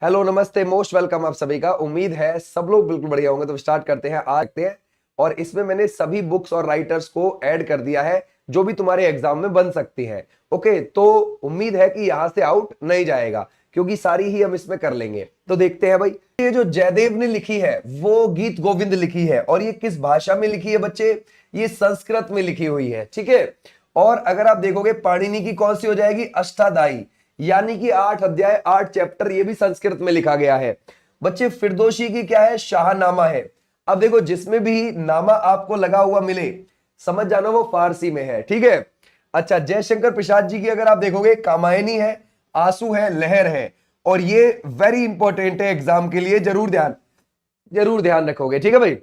Hello नमस्ते most welcome आप सभी का। उम्मीद है सब लोग बिल्कुल बढ़िया होंगे। तो स्टार्ट करते हैं आज हैं। और इसमें मैंने सभी बुक्स और राइटर्स को ऐड कर दिया है जो भी तुम्हारे एग्जाम में बन सकती हैं। ओके, तो उम्मीद है कि यहां से आउट नहीं जाएगा क्योंकि सारी ही हम इसमें कर लेंगे। तो देखते हैं भाई, ये जो जयदेव ने लिखी है वो गीत गोविंद लिखी है और ये किस भाषा में लिखी है बच्चे? ये संस्कृत में लिखी हुई है, ठीक है। और अगर आप देखोगे पाणिनि की कौन सी हो जाएगी? अष्टाध्यायी, यानी कि 8 अध्याय 8 चैप्टर, ये भी संस्कृत में लिखा गया है। बच्चे फिरदौसी की क्या है? शाहनामा है। अब देखो जिसमें भी नामा आपको लगा हुआ मिले समझ जाना वो फारसी में है, ठीक है। अच्छा, जयशंकर प्रसाद जी की अगर आप देखोगे कामायनी है, आंसू है, लहर है। और ये वेरी इंपॉर्टेंट है एग्जाम के लिए, जरूर ध्यान रखोगे, ठीक है भाई।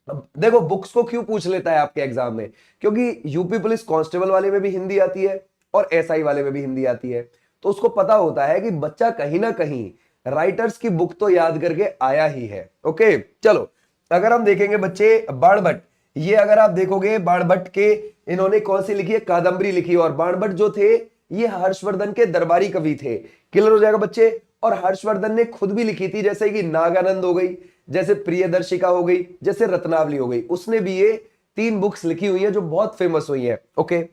अब देखो बुक्स को क्यों पूछ लेता है आपके एग्जाम में, क्योंकि यूपी पुलिस कांस्टेबल वाले में भी हिंदी आती है और एसआई वाले में भी हिंदी आती है। तो उसको पता होता है कि बच्चा कहीं ना कहीं राइटर्स की बुक तो याद करके आया ही है। ओके चलो, अगर हम देखेंगे बच्चे बाणभट्ट, ये अगर आप देखोगे बाणभट्ट के इन्होंने कौन सी लिखी है? कादंबरी लिखी। और बाणभट्ट जो थे ये हर्षवर्धन के दरबारी कवि थे। क्लियर हो जाएगा बच्चे। और हर्षवर्धन ने खुद भी लिखी थी, जैसे कि नागानंद हो गई, जैसे प्रियदर्शिका हो गई, जैसे रत्नावली हो गई। उसने भी ये 3 बुक्स लिखी हुई है जो बहुत फेमस हुई है। ओके,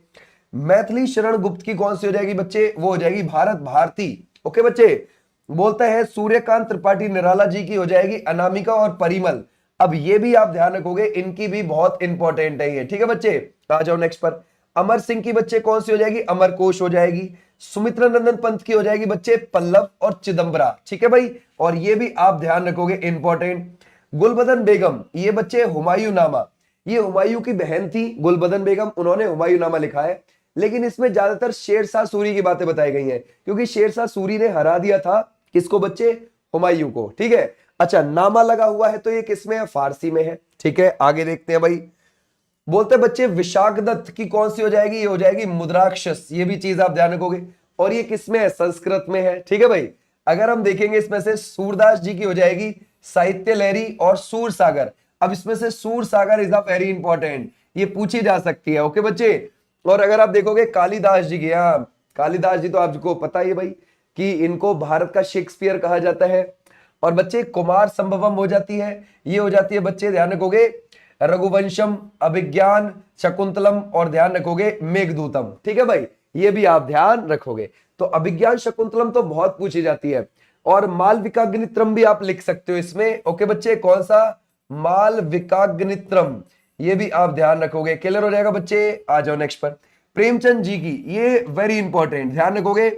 मैथिली शरण गुप्त की कौन सी हो जाएगी बच्चे? वो हो जाएगी भारत भारती। ओके बच्चे, बोलता है सूर्यकांत त्रिपाठी निराला जी की हो जाएगी अनामिका और परिमल। अब ये भी आप ध्यान रखोगे, इनकी भी बहुत इंपॉर्टेंट है ये, ठीक है बच्चे। आ जाओ नेक्स्ट पर। अमर सिंह की बच्चे कौन सी हो जाएगी? अमरकोश हो जाएगी। सुमित्रा नंदन पंत की हो जाएगी बच्चे पल्लव और चिदम्बरा, ठीक है भाई। और ये भी आप ध्यान रखोगे, इंपॉर्टेंट। गुलबदन बेगम, ये बच्चे हुमायूं नामा, ये हुमायूं की बहन थी गुलबदन बेगम, उन्होंने हुमायूं नामा लिखा है। लेकिन इसमें ज्यादातर शेरशाह सूरी की बातें बताई गई हैं क्योंकि शेरशाह सूरी ने हरा दिया था किसको बच्चे? हुमायूं को, ठीक है। अच्छा, नामा लगा हुआ है तो ये किसमें है? फारसी में है, ठीक है। आगे देखते हैं भाई। बोलते बच्चे विशाखदत्त की कौन सी हो जाएगी? ये हो जाएगी मुद्राक्षस। ये भी चीज आप ध्यान रखोगे। और ये किसमें है? संस्कृत में है, ठीक है भाई। अगर हम देखेंगे इसमें से सूरदास जी की हो जाएगी साहित्य लहरी और सूर सागर। अब इसमें से सूर सागर इज अ वेरी इंपॉर्टेंट, ये पूछी जा सकती है। ओके बच्चे। और अगर आप देखोगे कालिदास जी की, हाँ कालिदास जी तो आपको पता ही है भाई कि इनको भारत का शेक्सपियर कहा जाता है। और बच्चे कुमार संभवम हो जाती है, ये हो जाती है बच्चे ध्यान रखोगे रघुवंशम, अभिज्ञान, शकुंतलम और ध्यान रखोगे मेघदूतम, ठीक है भाई। ये भी आप ध्यान रखोगे। तो अभिज्ञान शकुंतलम तो बहुत पूछी जाती है। और मालविकाग्नित्रम भी आप लिख सकते हो इसमें। ओके बच्चे, कौन सा? मालविकाग्नित्रम, ये भी आप ध्यान रखोगे। क्लियर हो जाएगा बच्चे। आ जाओ नेक्स्ट पर। प्रेमचंद जी की, ये वेरी इंपॉर्टेंट, ध्यान रखोगे।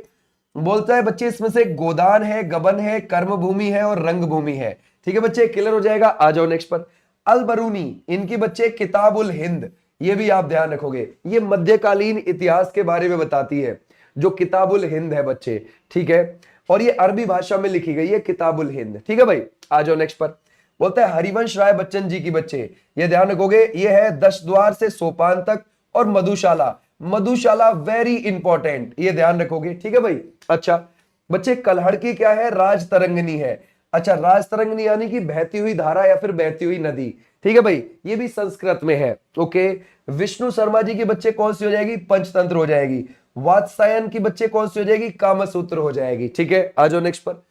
बोलता है बच्चे इसमें से गोदान है, गबन है, कर्म भूमि है और रंग भूमि है, ठीक है बच्चे। क्लियर हो जाएगा। आ जाओ नेक्स्ट पर। अल बरूनी, इनकी बच्चे किताबुल हिंद, ये भी आप ध्यान रखोगे। ये मध्यकालीन इतिहास के बारे में बताती है जो किताबुल हिंद है बच्चे, ठीक है। और ये अरबी भाषा में लिखी गई है किताबुल हिंद, ठीक है भाई। आ जाओ नेक्स्ट पर। बोलता है हरिवंश राय बच्चन जी की बच्चे, ये ध्यान रखोगे। ये है 10 द्वार से सोपान तक और मधुशाला। मधुशाला वेरी इंपॉर्टेंट, ये ध्यान रखोगे, ठीक है भाई। अच्छा बच्चे, कल्हड़ की क्या है? राज तरंगनी है। अच्छा, राज तरंगनी यानी कि बहती हुई धारा या फिर बहती हुई नदी, ठीक है भाई। ये भी संस्कृत में है। ओके, विष्णु शर्मा जी के बच्चे कौन सी हो जाएगी? पंचतंत्र हो जाएगी। वात्सायन की बच्चे कौन सी हो जाएगी? कामसूत्र हो जाएगी, ठीक है। आ जाओ नेक्स्ट पर।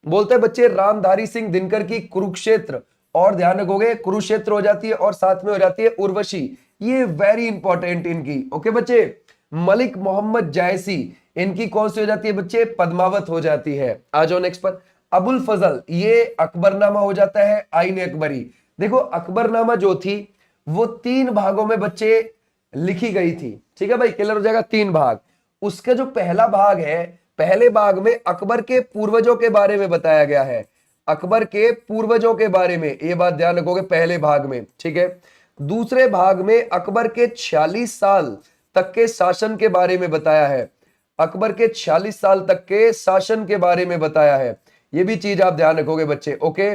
बोलते हैं बच्चे रामधारी सिंह दिनकर की कुरुक्षेत्र, और ध्यान रखोगे कुरुक्षेत्र हो जाती है और साथ में हो जाती है उर्वशी, ये वेरी इंपॉर्टेंट इनकी। ओके बच्चे। मलिक मोहम्मद जायसी, इनकी कौन सी हो जाती है बच्चे? पद्मावत हो जाती है। आ जाओ नेक्स्ट पर। अबुल फजल, ये अकबरनामा हो जाता है, आईन अकबरी। देखो अकबरनामा जो थी वो 3 भागों में बच्चे लिखी गई थी, ठीक है भाई। क्लियर हो जाएगा। 3 भाग। उसका जो पहला भाग है, पहले भाग में अकबर के पूर्वजों के बारे में बताया गया है। अकबर के पूर्वजों के बारे में, ये बात ध्यान रखोगे पहले भाग में, ठीक है। दूसरे भाग में अकबर के 46 साल तक के शासन के बारे में बताया है। अकबर के 46 साल तक के शासन के बारे में बताया है, ये भी चीज आप ध्यान रखोगे बच्चे। ओके।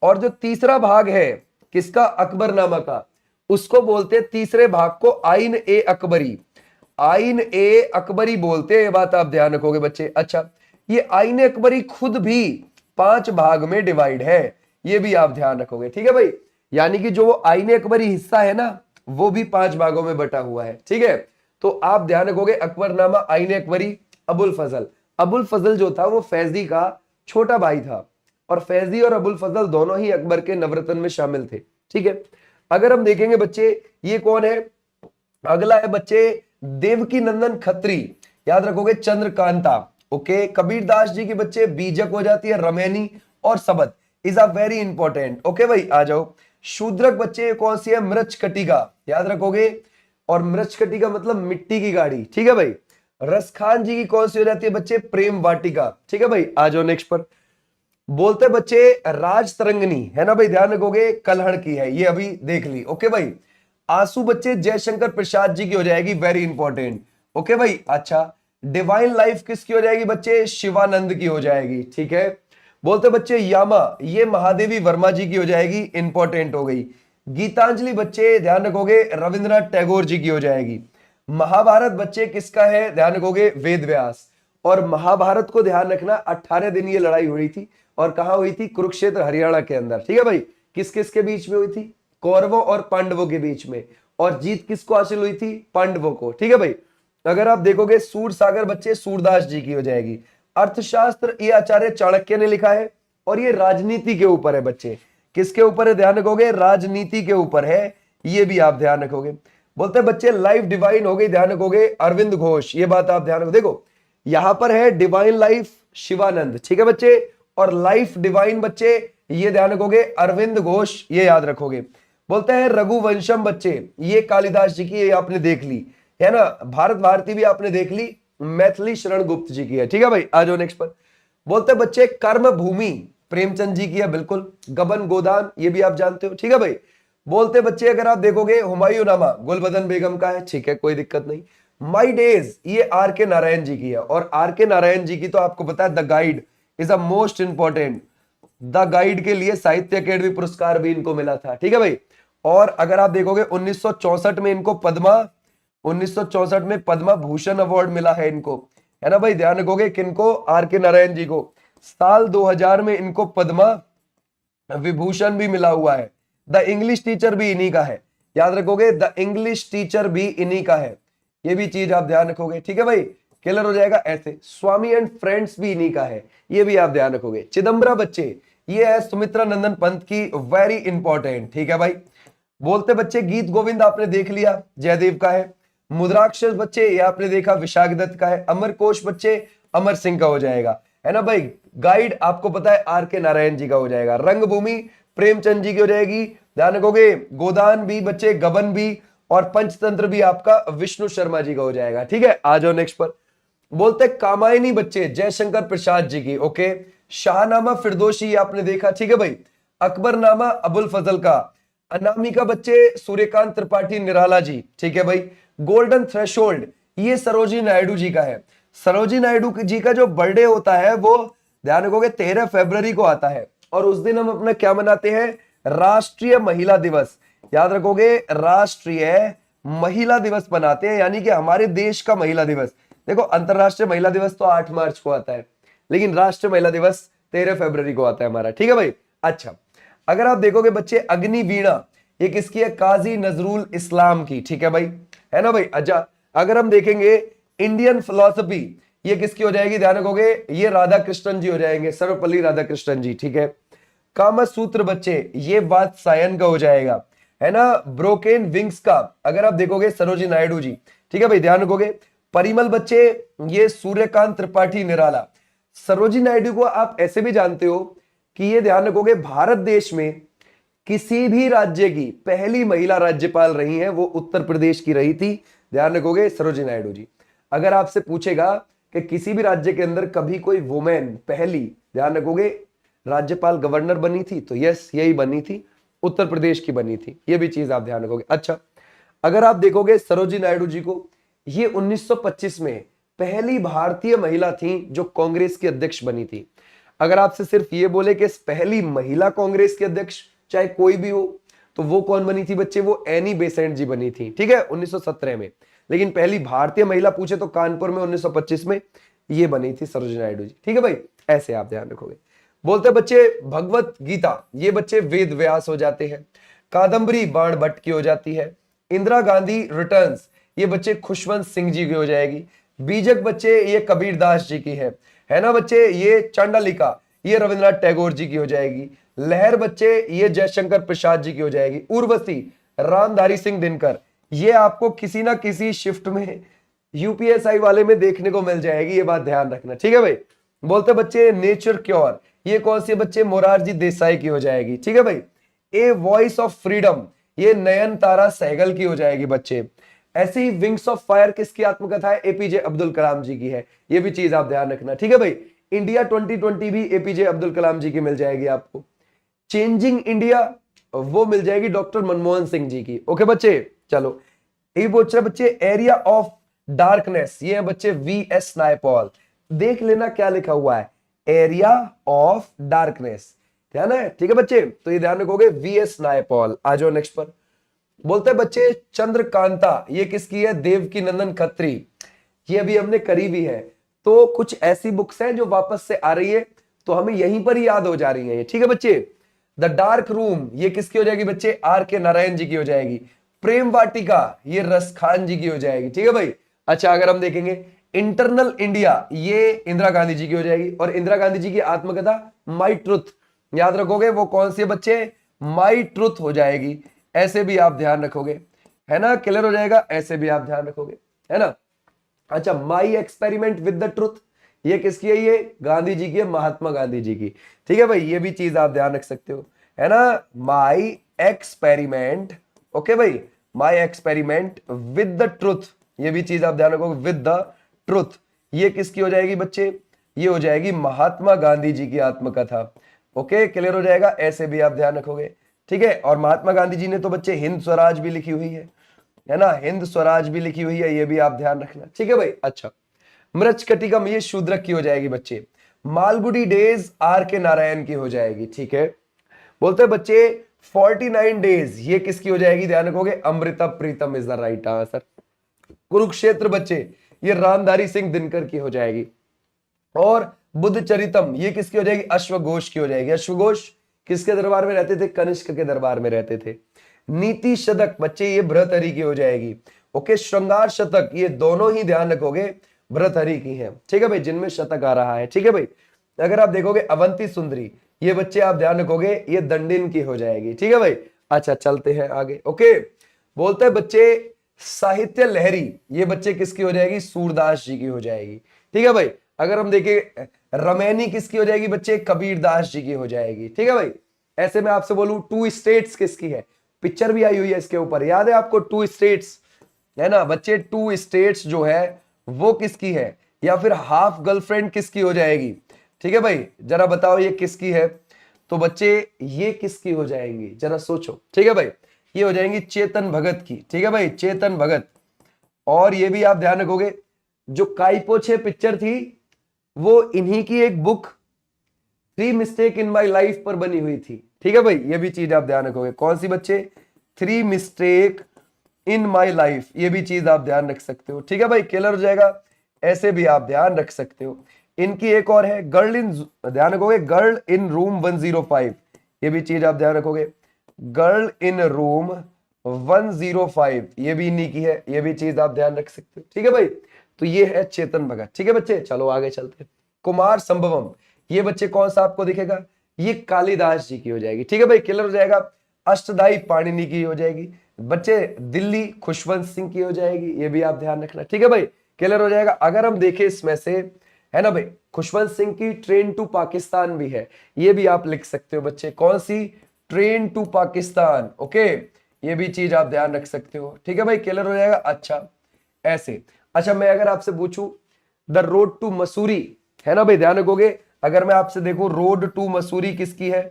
और जो तीसरा भाग है किसका? अकबरनामा का, उसको बोलते हैं तीसरे भाग को आइन ए अकबरी। आइन ए अकबरी बोलते हैं, ये बात आप ध्यान रखोगे बच्चे। अच्छा, ये आइन अकबरी खुद भी 5 भाग में डिवाइड है, ये भी आप ध्यान रखोगे, ठीक है भाई। यानी कि जो आइन अकबरी हिस्सा है ना वो भी 5 भागों में बटा हुआ है, ठीक है। तो आप ध्यान रखोगे अकबरनामा, आइन अकबरी, अबुल फजल। अबुल फजल जो था वो फैजी का छोटा भाई था और फैजी और अबुल फजल दोनों ही अकबर के नवरत्न में शामिल थे। ठीक है, अगर हम देखेंगे बच्चे ये कौन है, अगला है बच्चे देवकी नंदन खत्री, याद रखोगे चंद्रकांता। ओके, कबीरदास जी की बच्चे बीजक हो जाती है रमैनी और सबद, is a very important. Okay भाई आ जाओ। शूद्रक बच्चे कौन सी है, मृच्छकटिका, याद रखोगे, और मृच्छकटिका मतलब मिट्टी की गाड़ी। ठीक है भाई। रसखान जी की कौन सी हो जाती है बच्चे, प्रेम वाटिका। ठीक है भाई आ जाओ नेक्स्ट पर। बोलते बच्चे राज तरंगनी है ना भाई, ध्यान रखोगे कलहड़ की है, ये अभी देख ली। ओके भाई। आंसू बच्चे जयशंकर प्रसाद जी की हो जाएगी, वेरी इंपॉर्टेंट। ओके भाई अच्छा। डिवाइन लाइफ किसकी हो जाएगी बच्चे, शिवानंद की हो जाएगी। ठीक है। बोलते बच्चे यामा, ये महादेवी वर्मा जी की हो जाएगी, इंपॉर्टेंट हो गई। गीतांजलि बच्चे ध्यान रखोगे रविंद्रनाथ टैगोर जी की हो जाएगी। महाभारत बच्चे किसका है, ध्यान रखोगे वेद व्यास। और महाभारत को ध्यान रखना 18 दिन ये लड़ाई हुई थी, और कहां हुई थी, कुरुक्षेत्र हरियाणा के अंदर। ठीक है भाई। किस किस के बीच में हुई थी, कौरवों और पांडवों के बीच में, और जीत किसको हासिल हुई थी, पांडवों को। ठीक है भाई। अगर आप देखोगे सूर सागर बच्चे सूरदास जी की हो जाएगी। अर्थशास्त्र ये आचार्य चाणक्य ने लिखा है, और ये राजनीति के ऊपर है बच्चे, किसके ऊपर है, ध्यान रखोगे राजनीति के ऊपर है, ये भी आप ध्यान रखोगे। बोलते हैं बच्चे लाइफ डिवाइन हो गई, ध्यान रखोगे अरविंद घोष, ये बात आप ध्यान रखो। देखो यहां पर है डिवाइन लाइफ शिवानंद, ठीक है बच्चे, और लाइफ डिवाइन बच्चे ये ध्यान रखोगे अरविंद घोष, ये याद रखोगे। बोलते हैं रघुवंशम बच्चे, ये कालिदास जी की, ये आपने देख ली है ना। भारत भारती भी आपने देख ली, मैथिली शरण गुप्त जी की है। ठीक है भाई आ जाओ नेक्स्ट पर। बोलते बच्चे कर्म भूमि प्रेमचंद जी की है, बिल्कुल। गबन गोदान ये भी आप जानते हो। ठीक है भाई। बोलते बच्चे अगर आप देखोगे हुमायूं नामा गुलबदन बेगम का है, ठीक है कोई दिक्कत नहीं। माई डेज ये आर के नारायण जी की है, और आर के नारायण जी की तो आपको पता है the guide is a most important, the guide के लिए साहित्य अकेडमी पुरस्कार भी इनको मिला था। ठीक है भाई। और अगर आप देखोगे 1964 में इनको पद्मा, 1964 में पद्मा भूषण अवार्ड मिला है इनको, है ना भाई, ध्यान रखोगे किनको, आर के नारायण जी को। साल 2000 में इनको पद्मा विभूषण भी मिला हुआ है। द इंग्लिश टीचर भी इन्हीं का है, याद रखोगे द इंग्लिश टीचर भी इन्हीं का है, ये भी चीज आप ध्यान रखोगे। ठीक है भाई, क्लियर हो जाएगा ऐसे। स्वामी एंड फ्रेंड्स भी इन्हीं का है, ये भी आप ध्यान रखोगे। चिदम्बरा बच्चे ये है सुमित्रा नंदन पंत की, वेरी इंपॉर्टेंट। ठीक है भाई। बोलते बच्चे गीत गोविंद आपने देख लिया, जयदेव का है। मुद्राक्षर बच्चे ये आपने देखा, विशाख दत्त का है। अमरकोश बच्चे अमर सिंह का हो जाएगा, है ना भाई। गाइड आपको पता है आर के नारायण जी का हो जाएगा। रंगभूमि प्रेमचंद जी की हो जाएगी, ध्यान रखोगे। गोदान भी बच्चे गबन भी, और पंचतंत्र भी आपका विष्णु शर्मा जी का हो जाएगा। ठीक है आ जाओ नेक्स्ट पर। बोलते कामायनी बच्चे जयशंकर प्रसाद जी की, ओके। शाहनामा फिरदोशी आपने देखा, ठीक है भाई। अकबरनामा अबुल फजल का। अनामिका बच्चे सूर्यकांत त्रिपाठी निराला जी, ठीक है भाई। गोल्डन थ्रेशोल्ड ये सरोजिनी नायडू जी का है। सरोजिनी नायडू जी का जो बर्थडे होता है वो ध्यान रखोगे 13 फरवरी को आता है, और उस दिन हम अपना क्या मनाते हैं, राष्ट्रीय महिला दिवस, याद रखोगे राष्ट्रीय महिला दिवस मनाते हैं, यानी कि हमारे देश का महिला दिवस। देखो अंतरराष्ट्रीय महिला दिवस तो 8 मार्च को आता है, लेकिन राष्ट्रीय महिला दिवस 13 फरवरी को आता है हमारा। ठीक है भाई अच्छा। अगर आप देखोगे बच्चे अग्नि वीणा ये किसकी है, काजी नजरुल इस्लाम की, ठीक है भाई, है ना भाई। अच्छा अगर हम देखेंगे इंडियन फिलोसफी ये किसकी हो जाएगी, ध्यान रखोगे ये राधा कृष्णन जी हो जाएंगे, सर्वपल्ली राधा कृष्णन जी, ठीक है। कामा सूत्र बच्चे ये वात्सायन का हो जाएगा, है ना। ब्रोकेन विंग्स का अगर आप देखोगे सरोजिनी नायडू जी, ठीक है भाई, ध्यान रखोगे। परिमल बच्चे ये सूर्यकांत त्रिपाठी निराला। सरोजिनी नायडू को आप ऐसे भी जानते हो कि ये ध्यान रखोगे भारत देश में किसी भी राज्य की पहली महिला राज्यपाल रही हैं, वो उत्तर प्रदेश की रही थी, ध्यान रखोगे सरोजिनी नायडू जी। अगर आपसे पूछेगा कि किसी भी राज्य के अंदर कभी कोई वुमेन पहली, ध्यान रखोगे राज्यपाल गवर्नर बनी थी, तो यस यही बनी थी, उत्तर प्रदेश की बनी थी, ये भी चीज आप ध्यान रखोगे। अच्छा अगर आप देखोगे सरोजिनी नायडू जी को, ये 1925 में पहली भारतीय महिला थी जो कांग्रेस की अध्यक्ष बनी थी। अगर आपसे सिर्फ ये बोले कि पहली महिला कांग्रेस की अध्यक्ष चाहे कोई भी हो, तो वो कौन बनी थी बच्चे, वो एनी बेसेंट जी बनी थी, ठीक है 1917 में। लेकिन पहली भारतीय महिला पूछे तो कानपुर में 1925 में ये बनी थी सरोजिनी नायडू जी, ठीक है भाई, ऐसे आप ध्यान रखोगे। बोलते बच्चे भगवत गीता ये बच्चे वेद व्यास हो जाते हैं। कादम्बरी बाण भट्ट की हो जाती है। इंदिरा गांधी रिटर्न्स ये बच्चे खुशवंत सिंह जी की हो जाएगी। बीजक बच्चे ये कबीरदास जी की है ना बच्चे। ये चांडालिका ये रविंद्रनाथ टैगोर जी की हो जाएगी। लहर बच्चे ये जयशंकर प्रसाद जी की हो जाएगी। उर्वशी रामधारी सिंह दिनकर, ये आपको किसी ना किसी शिफ्ट में यूपीएसआई वाले में देखने को मिल जाएगी, ये बात ध्यान रखना, ठीक है भाई। बोलते बच्चे नेचर क्योर, ये कौन सी बच्चे मोरारजी देसाई की हो जाएगी, ठीक है भाई। ए वॉइस ऑफ फ्रीडम, ये नयन तारा सहगल की हो जाएगी बच्चे। ऐसे ही विंग्स ऑफ फायर किसकी आत्मकथा है, एपीजे अब्दुल कलाम जी की है, ये भी चीज आप ध्यान रखना, ठीक है भाई। इंडिया 2020 भी एपीजे अब्दुल कलाम जी की मिल जाएगी आपको। चेंजिंग इंडिया वो मिल जाएगी डॉक्टर मनमोहन सिंह जी की। ओके बच्चे, चलो ये पूछ रहे बच्चे एरिया ऑफ डार्कनेस, ये है बच्चे वीएस नायपॉल। देख लेना क्या लिखा हुआ है, एरिया ऑफ डार्कनेस, ध्यान है, ठीक है बच्चे, तो ये ध्यान रखोगे वीएस नायपॉल। आ जाओ नेक्स्ट पर। बोलते हैं बच्चे चंद्रकांता, ये किसकी है, देवकी नंदन खत्री, ये अभी हमने करी भी है। तो कुछ ऐसी बुक्स हैं जो वापस से आ रही है, तो हमें यहीं पर ही याद हो जा रही है, ठीक है बच्चे। द डार्क रूम, ये किसकी हो जाएगी बच्चे, आर के नारायण जी की हो जाएगी। प्रेम वाटिका, ये रस खान जी की हो जाएगी, ठीक है भाई। अच्छा, अगर हम देखेंगे इंटरनल इंडिया, ये इंदिरा गांधी जी की हो जाएगी। और इंदिरा गांधी जी की आत्मकथा माई ट्रुथ, याद रखोगे वो कौन सी है बच्चे, माई ट्रुथ हो जाएगी। ऐसे भी आप ध्यान रखोगे, है ना, क्लियर हो जाएगा, ऐसे भी आप ध्यान रखोगे, है ना। अच्छा, my experiment with the truth, ये किसकी है, ये गांधी जी की है, महात्मा गांधी जी की, ठीक है भाई। ये भी चीज आप ध्यान रख सकते हो, है ना, माई एक्सपेरिमेंट, ओके भाई, my experiment with the truth, ये भी चीज आप ध्यान रखोगे, विद द ट्रुथ, ये किसकी हो जाएगी बच्चे, ये हो जाएगी महात्मा गांधी जी की आत्मकथा। ओके, क्लियर हो जाएगा, ऐसे भी आप ध्यान रखोगे, ठीक है। और महात्मा गांधी जी ने तो बच्चे हिंद स्वराज भी लिखी हुई है ना, हिंद स्वराज भी लिखी हुई है, ये भी आप ध्यान रखना, ठीक है भाई। अच्छा, मृच्छकटिकम, ये शूद्रक की हो जाएगी बच्चे। मालगुडी डेज आर के नारायण की हो जाएगी, ठीक है। बोलते हैं बच्चे 49 डेज, ये किसकी हो जाएगी, ध्यान रखोगे, Amrita Pritam is the right answer. Kurukshetra बच्चे, ये रामधारी सिंह दिनकर की हो जाएगी। और बुद्ध चरितम, ये किसकी हो जाएगी, अश्वघोष की हो जाएगी। अश्वघोष किसके दरबार में रहते थे, कनिष्क के दरबार में रहते थे। नीति शतक बच्चे, ये भृतहरि की हो जाएगी। ओके, श्रृंगार शतक, ये दोनों ही ध्यान रखोगे भृतहरि की है, ठीक है भाई, जिनमें शतक आ रहा है, ठीक है भाई। अगर आप देखोगे अवंती सुंदरी, ये बच्चे आप ध्यान रखोगे, ये दंडिन की हो जाएगी, ठीक है भाई। अच्छा, चलते हैं आगे। ओके, बोलते हैं बच्चे साहित्य लहरी, ये बच्चे किसकी हो जाएगी, सूरदास जी की हो जाएगी, ठीक है भाई। अगर हम देखें रमैनी किसकी हो जाएगी बच्चे, कबीरदास जी की हो जाएगी, ठीक है भाई। ऐसे मैं आपसे बोलूं टू स्टेट्स किसकी है, पिक्चर भी आई हुई है इसके ऊपर, याद है आपको, टू स्टेट्स, है ना बच्चे, टू स्टेट्स जो है वो किसकी है। या फिर हाफ गर्लफ्रेंड किसकी हो जाएगी, ठीक है भाई, जरा बताओ ये किसकी है। तो बच्चे ये किसकी हो जाएंगी, जरा सोचो, ठीक है भाई, ये हो जाएंगी चेतन भगत की, ठीक है भाई, चेतन भगत। और ये भी आप ध्यान रखोगे, जो काइपोछे पिक्चर थी वो इन्हीं की एक book three mistake in my life पर बनी हुई थी, ठीक है भाई। ये भी चीज आप ध्यान रखोगे, कौन सी बच्चे, three mistake in my life, ये भी चीज आप ध्यान रख सकते हो, ठीक है भाई, क्लियर हो जाएगा। ऐसे भी आप ध्यान रख सकते हो। इनकी एक और है गर्ल इन, ध्यान रखोगे, गर्ल इन रूम 105, ये भी चीज आप ध्यान रखोगे, गर्ल इन रूम 105, ये भी इन्हीं की है, ये भी चीज आप ध्यान रख सकते हो, ठीक है भाई। तो ये है चेतन भगत, ठीक है बच्चे, चलो आगे चलते हैं। कुमार संभवम, ये बच्चे कौन सा आपको दिखेगा, ये कालिदास जी की हो जाएगी, ठीक है भाई, क्लियर हो जाएगा। अष्टदाई पाणिनि की हो जाएगी बच्चे, दिल्ली खुशवंत सिंह की हो जाएगी, ये भी आप ध्यान रखना, ठीक है भाई, क्लियर हो जाएगा। अगर हम देखें इसमें से, है ना भाई, खुशवंत सिंह की ट्रेन टू पाकिस्तान भी है, ये भी आप लिख सकते हो बच्चे, कौन सी, ट्रेन टू पाकिस्तान, ओके, ये भी चीज आप ध्यान रख सकते हो, ठीक है भाई, क्लियर हो जाएगा। अच्छा, ऐसे। अच्छा, मैं अगर आपसे पूछूं द रोड टू मसूरी, है ना भाई, ध्यान रखोगे। अगर मैं आपसे देखूं रोड टू मसूरी किसकी है,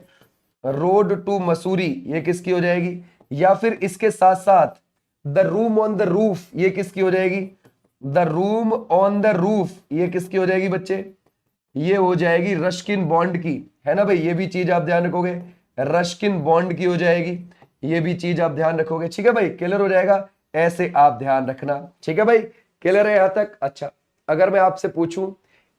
रोड टू मसूरी ये किसकी हो जाएगी। या फिर इसके साथ साथ the room on the roof, ये किसकी हो जाएगी, the room on the roof, ये किसकी हो जाएगी बच्चे, ये हो जाएगी रस्किन बॉन्ड की, है ना भाई, ये भी चीज आप ध्यान रखोगे, रस्किन बॉन्ड की हो जाएगी, ये भी चीज आप ध्यान रखोगे, ठीक है भाई, क्लियर हो जाएगा। ऐसे आप ध्यान रखना, ठीक है भाई, क्लियर है यहां तक। अच्छा, अगर मैं आपसे पूछूं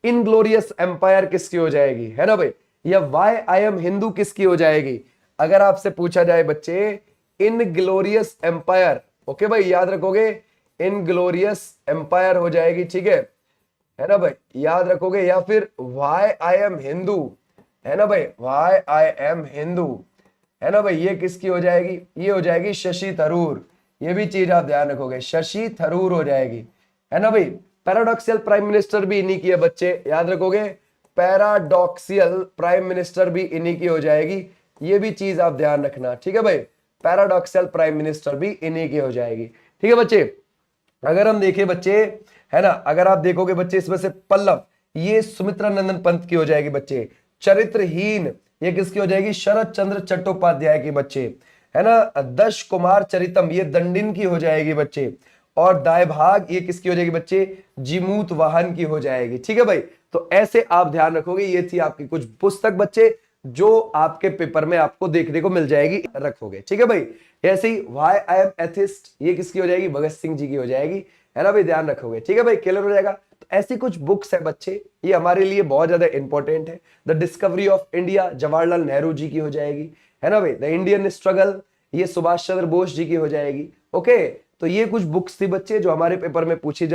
इनग्लोरियस एम्पायर किसकी हो जाएगी, है ना भाई, या वाई आई एम हिंदू किसकी हो जाएगी। अगर आपसे पूछा जाए बच्चे इनग्लोरियस एम्पायर, ओके भाई, याद रखोगे, इनग्लोरियस एम्पायर हो जाएगी, ठीक है ना भाई, याद रखोगे। या फिर वाई आई एम हिंदू, है ना भाई, वाई आई एम हिंदू, है ना भाई, ये किसकी हो जाएगी, ये हो जाएगी शशि थरूर, ये भी चीज आप ध्यान रखोगे, शशि थरूर हो जाएगी, है ना भाई। पैराडॉक्सियल प्राइम मिनिस्टर भी इन्हीं की है बच्चे, याद रखोगे, पैराडॉक्सियल प्राइम मिनिस्टर भी इन्हीं की हो जाएगी, ये भी चीज आप ध्यान रखना, ठीक है भाई, पैराडॉक्सियल प्राइम मिनिस्टर भी इन्हीं की हो जाएगी, ठीक है बच्चे। अगर हम देखें बच्चे, है ना, अगर आप देखोगे बच्चे इसमें से पल्लव, ये सुमित्रा नंदन पंत की हो जाएगी बच्चे। चरित्रहीन, ये किसकी हो जाएगी, शरद चंद्र चट्टोपाध्याय की बच्चे, है ना। दश कुमार चरितम, ये दंडिन की हो जाएगी बच्चे। और दायभाग, ये किसकी हो जाएगी बच्चे, जीमूत वाहन की हो जाएगी, ठीक है भाई। तो ऐसे आप ध्यान रखोगे, ये थी आपकी कुछ पुस्तक बच्चे जो आपके पेपर में आपको देखने को मिल जाएगी, रखोगे, ठीक है भाई। ऐसे ही व्हाई आई एम एथिस्ट, ये किसकी हो जाएगी, भगत सिंह जी की हो जाएगी, है ना भाई, ध्यान रखोगे, ठीक है भाई, क्लियर हो जाएगा। तो ऐसी कुछ बुक्स है बच्चे, ये हमारे लिए बहुत ज्यादा इंपॉर्टेंट है। The discovery of India, Jawaharlal Nehru ji की हो जाएगी, है ना भाई। द इंडियन स्ट्रगल, ये सुभाष चंद्र बोस जी की हो जाएगी, ओके। तो ये कुछ बुक्स थी बच्चे जो हमारे पेपर में पूछी जाती